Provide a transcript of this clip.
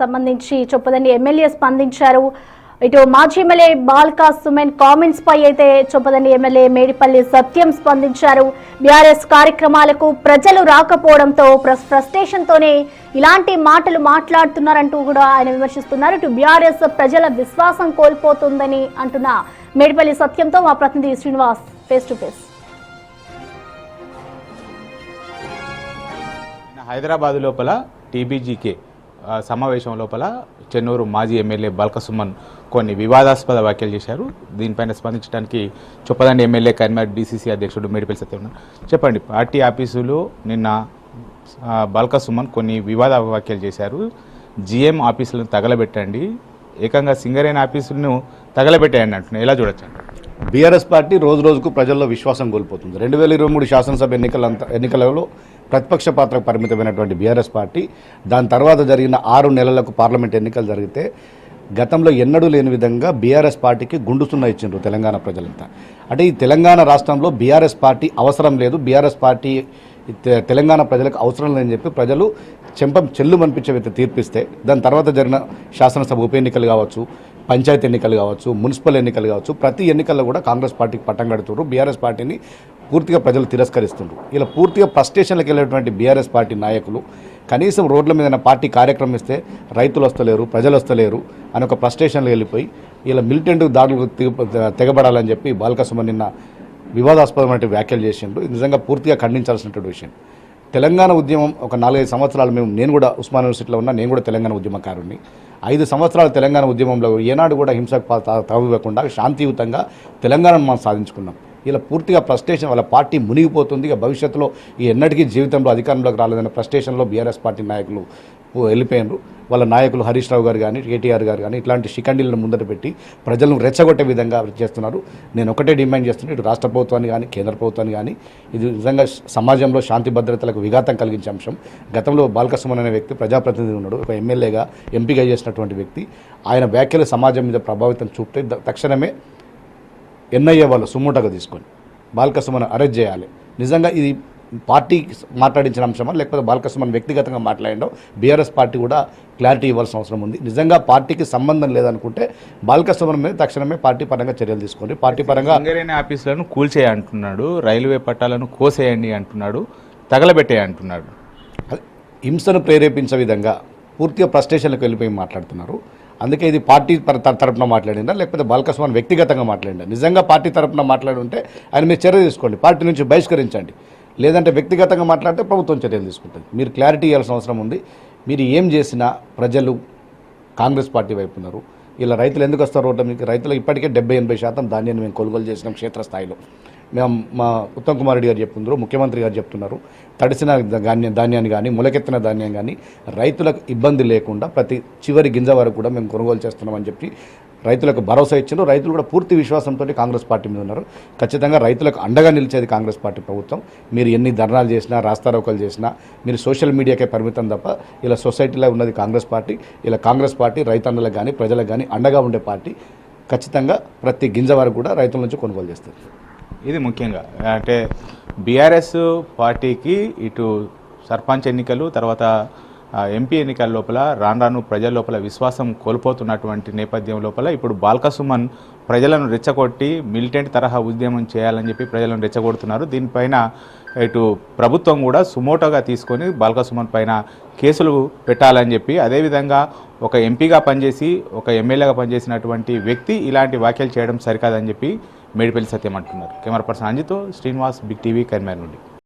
సంబంధించి చొప్పదండి ఎమ్మెల్యే స్పందించారు. ఇటు మాజీ ఎమ్మెల్యే బాల్కా సుమన్ కామెంట్స్ పై అయితే చొప్పదండి ఎమ్మెల్యే మేడిపల్లి సత్యం స్పందించారు. బీఆర్ఎస్ కార్యక్రమాలకు ప్రజలు రాకపోవడంతో ఫ్రస్ట్రేషన్ తోనే ఇలాంటి మాటలు మాట్లాడుతున్నారంటూ కూడా ఆయన విమర్శిస్తున్నారు. ఇటు బీఆర్ఎస్ ప్రజల విశ్వాసం కోల్పోతుందని అంటున్న మేడిపల్లి సత్యంతో మా ప్రతినిధి Srinivas face to face. Hyderabad లోపల టీబీజీకే సమావేశం లోపల చెన్నూరు మాజీ ఎమ్మెల్యే బాల్కా సుమన్ కొన్ని వివాదాస్పద వ్యాఖ్యలు చేశారు. దీనిపైన స్పందించడానికి చొప్పదండి ఎమ్మెల్యే కరీంనగర్ డీసీసీ అధ్యక్షుడు మేడిపల్లి సత్యం ఉన్నారు. చెప్పండి, పార్టీ ఆఫీసులో నిన్న బాల్కా సుమన్ కొన్ని వివాద వ్యాఖ్యలు చేశారు. జీఎం ఆఫీసులను తగలబెట్టండి, ఏకంగా సింగరేణి ఆఫీసులను తగలబెట్టండి అంటున్నారు. ఎలా చూడొచ్చు? బీఆర్ఎస్ పార్టీ రోజు రోజుకు ప్రజల్లో విశ్వాసం కోల్పోతుంది. 2023 శాసనసభ ఎన్నికలలో ప్రతిపక్ష పాత్రకు పరిమితమైనటువంటి బీఆర్ఎస్ పార్టీ దాని తర్వాత జరిగిన 6 నెలలకు పార్లమెంట్ ఎన్నికలు జరిగితే గతంలో ఎన్నడూ లేని విధంగా బీఆర్ఎస్ పార్టీకి గుండుసున్న ఇచ్చిండ్రు తెలంగాణ ప్రజలంతా. అంటే ఈ తెలంగాణ రాష్ట్రంలో బీఆర్ఎస్ పార్టీ అవసరం లేదు, బీఆర్ఎస్ పార్టీ తెలంగాణ ప్రజలకు అవసరం లేదని చెప్పి ప్రజలు చెల్లు అనిపించే తీర్పిస్తే దాని తర్వాత జరిగిన శాసనసభ ఉప ఎన్నికలు కావచ్చు, పంచాయతీ ఎన్నికలు కావచ్చు, మున్సిపల్ ఎన్నికలు కావచ్చు, ప్రతి ఎన్నికల్లో కూడా కాంగ్రెస్ పార్టీకి పట్టం కడుతున్నారు. బీఆర్ఎస్ పార్టీని పూర్తిగా ప్రజలు తిరస్కరిస్తున్నారు. ఇలా పూర్తిగా ఫ్రస్ట్రేషన్లకు వెళ్ళేటువంటి బీఆర్ఎస్ పార్టీ నాయకులు కనీసం రోడ్ల మీద పార్టీ కార్యక్రమం ఇస్తే రైతులు వస్తలేరు, ప్రజలు వస్తలేరు అని ఒక ఫ్రస్ట్రేషన్లో వెళ్ళిపోయి ఇలా మిలిటెంట్ దాడులకు తెగబడాలని చెప్పి బాల్కా సుమన్ నిన్న వివాదాస్పదమైన వ్యాఖ్యలు చేసిండ్రు. నిజంగా పూర్తిగా ఖండించాల్సినటువంటి విషయం. తెలంగాణ ఉద్యమం ఒక 4-5 సంవత్సరాలు నేను కూడా ఉస్మాన్ యూనివర్సిటీలో ఉన్నా, నేను కూడా తెలంగాణ ఉద్యమకారుణ్ణి. 5 సంవత్సరాల తెలంగాణ ఉద్యమంలో ఏనాడు కూడా హింసకు తావివ్వకుండా శాంతియుతంగా తెలంగాణను మనం సాధించుకున్నాం. ఇలా పూర్తిగా ఫ్రస్ట్రేషన్, వాళ్ళ పార్టీ మునిగిపోతుంది. ఇక భవిష్యత్తులో ఎన్నటికీ జీవితంలో అధికారంలోకి రాలేదన్న ఫ్రస్ట్రేషన్లో బీఆర్ఎస్ పార్టీ నాయకులు వెళ్ళిపోయినారు. వాళ్ళ నాయకులు హరీష్ రావు గారు కానీ, కేటీఆర్ గారు కానీ ఇట్లాంటి షికండీలను ముందట పెట్టి ప్రజలను రెచ్చగొట్టే విధంగా చేస్తున్నారు. నేను ఒకటే డిమాండ్ చేస్తున్నాను, ఇటు రాష్ట్ర ప్రభుత్వాన్ని కానీ కేంద్ర ప్రభుత్వాన్ని కానీ, ఇది నిజంగా సమాజంలో శాంతి భద్రతలకు విఘాతం కలిగించే అంశం. గతంలో బాల్కా సుమన్ అనే వ్యక్తి ప్రజాప్రతినిధి ఉన్నాడు, ఒక ఎమ్మెల్యేగా ఎంపీగా చేసినటువంటి వ్యక్తి. ఆయన వ్యాఖ్యలు సమాజం మీద ప్రభావితం చూపితే తక్షణమే ఎన్ఐఏ వాళ్ళు సుమోటగా తీసుకొని బాల్కా సుమన్ అరెస్ట్ చేయాలి. నిజంగా ఇది పార్టీ మాట్లాడించిన అంశమా లేకపోతే బాల్కా సుమన్ వ్యక్తిగతంగా మాట్లాడిండో బీఆర్ఎస్ పార్టీ కూడా క్లారిటీ ఇవ్వాల్సిన అవసరం ఉంది. నిజంగా పార్టీకి సంబంధం లేదనుకుంటే బాల్కా సుమన్ మీద తక్షణమే పార్టీ పరంగా చర్యలు తీసుకోండి. పార్టీ పరంగా సింగరేణి ఆఫీసులను కూల్చేయ అంటున్నాడు, రైల్వే పట్టాలను కోసేయండి అంటున్నాడు, తగలబెట్టే అంటున్నాడు. హింసను ప్రేరేపించే విధంగా పూర్తిగా ఫ్రస్ట్రేషన్లకు వెళ్ళిపోయి మాట్లాడుతున్నారు. అందుకే ఇది పార్టీ తరపున మాట్లాడిందా లేకపోతే బాల్కా సుమన్ వ్యక్తిగతంగా మాట్లాడిందా? నిజంగా పార్టీ తరపున మాట్లాడి ఉంటే ఆయన మీరు చర్య తీసుకోండి, పార్టీ నుంచి బహిష్కరించండి. లేదంటే వ్యక్తిగతంగా మాట్లాడితే ప్రభుత్వం చర్యలు తీసుకుంటుంది. మీరు క్లారిటీ ఇవ్వాల్సిన అవసరం ఉంది. మీరు ఏం చేసినా ప్రజలు కాంగ్రెస్ పార్టీ వైపు ఉన్నారు. ఇలా రైతులు ఎందుకు వస్తారు రోడ్ల మీకు? రైతులు ఇప్పటికే 70-80% ధాన్యాన్ని మేము కొనుగోలు చేసినాం క్షేత్రస్థాయిలో. మేము మా ఉత్తమ్ కుమార్ రెడ్డి గారు చెప్తున్నారు, ముఖ్యమంత్రి గారు చెప్తున్నారు, తడిసిన ధాన్యాన్ని కానీ మొలకెత్తిన ధాన్యం కానీ రైతులకు ఇబ్బంది లేకుండా ప్రతి చివరి గింజ వరకు కూడా మేము కొనుగోలు చేస్తున్నామని చెప్పి రైతులకు భరోసా ఇచ్చారు. రైతులు కూడా పూర్తి విశ్వాసంతో కాంగ్రెస్ పార్టీ మీద ఉన్నారు. ఖచ్చితంగా రైతులకు అండగా నిలిచేది కాంగ్రెస్ పార్టీ ప్రభుత్వం. మీరు ఎన్ని ధర్నాలు చేసినా, రాస్తారోకలు చేసినా మీరు సోషల్ మీడియాకే పరిమితం తప్ప ఇలా సొసైటీలో ఉన్నది కాంగ్రెస్ పార్టీ. ఇలా కాంగ్రెస్ పార్టీ రైతన్నలకు కానీ ప్రజలకు కానీ అండగా ఉండే పార్టీ. ఖచ్చితంగా ప్రతి గింజ వరకు కూడా రైతుల నుంచి కొనుగోలు చేస్తారు. ఇది ముఖ్యంగా అంటే బీఆర్ఎస్ పార్టీకి ఇటు సర్పంచ్ ఎన్నికలు తర్వాత ఎంపీ ఎన్నికల లోపల రాను ప్రజల లోపల విశ్వాసం కోల్పోతున్నటువంటి నేపథ్యం లోపల ఇప్పుడు బాల్కా సుమన్ ప్రజలను రెచ్చగొట్టి మిలిటెంట్ తరహా ఉద్యమం చేయాలని చెప్పి ప్రజలను రెచ్చగొడుతున్నారు. దీనిపైన ఇటు ప్రభుత్వం కూడా సుమోటోగా తీసుకొని బాల్కా సుమన్ పైన కేసులు పెట్టాలని చెప్పి, అదేవిధంగా ఒక ఎంపీగా పనిచేసి ఒక ఎమ్మెల్యేగా పనిచేసినటువంటి వ్యక్తి ఇలాంటి వ్యాఖ్యలు చేయడం సరికాదని చెప్పి మేడిపల్లి సత్యం అంటున్నారు. కెమెరా పర్సన్ అంజితో శ్రీనివాస్, బిగ్ టీవీ, కరీంనగర్ నుండి.